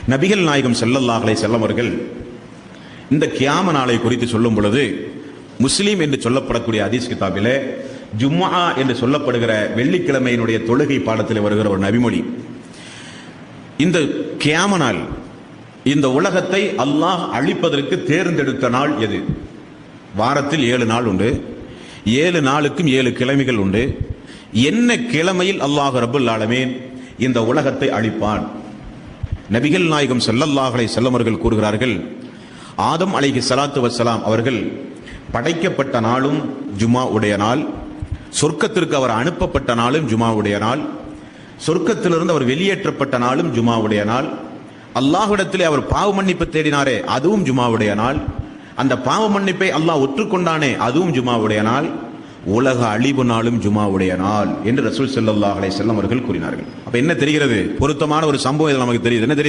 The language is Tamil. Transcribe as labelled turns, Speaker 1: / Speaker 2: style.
Speaker 1: நபிகள் நாயகம் ஸல்லல்லாஹு அலைஹி வஸல்லம் அவர்கள் இந்த கியாம நாளை குறித்து சொல்லும் பொழுது, முஸ்லீம் என்று சொல்லப்படக்கூடிய ஹதீஸ் கிதாபிலே ஜும்ஆ என்று சொல்லப்படுகிற வெள்ளிக்கிழமையினுடைய தொழுகை பாடத்தில் வருகிற ஒரு நபிமொழி, இந்த கியாம நாள், இந்த உலகத்தை அல்லாஹ் அழிப்பதற்கு தேர்ந்தெடுத்த நாள் எது? வாரத்தில் 7 நாள் உண்டு, 7 நாளுக்கும் 7 கிழமைகள் உண்டு. என்ன கிழமையில் அல்லாஹ் ரப்பல் ஆலமீன் இந்த உலகத்தை அழிப்பான்? நபிகள் நாயகம் ஸல்லல்லாஹு அலைஹி வஸல்லம் அவர்கள் கூறுகிறார்கள், ஆதம் அலைஹிஸ்ஸலாத்து வஸ்ஸலாம் அவர்கள் படைக்கப்பட்ட நாளும் ஜும்ஆ உடைய நாள், சொர்க்கத்திற்கு அவர் அனுப்பப்பட்ட நாளும் ஜும்ஆ உடைய நாள், சொர்க்கத்திலிருந்து அவர் வெளியேற்றப்பட்ட நாளும் ஜும்ஆ உடைய நாள், அல்லாஹ்விடத்திலே அவர் பாவ மன்னிப்பு தேடினாரே அதுவும் ஜும்ஆ உடைய நாள், அந்த பாவ மன்னிப்பை அல்லாஹ் ஒற்றுக்கொண்டானே அதுவும் ஜும்ஆ உடைய நாள், உலக அழிவு நாளும் ஜும்ஆ உடைய நாள் என்று ரசூல் ஸல்லல்லாஹு அலைஹி வஸல்லம் அவர்கள் கூறினார்கள். அப்ப என்ன தெரிகிறது? பொருத்தமான ஒரு சம்பவம் நமக்கு தெரியுது. என்ன தெரியுது?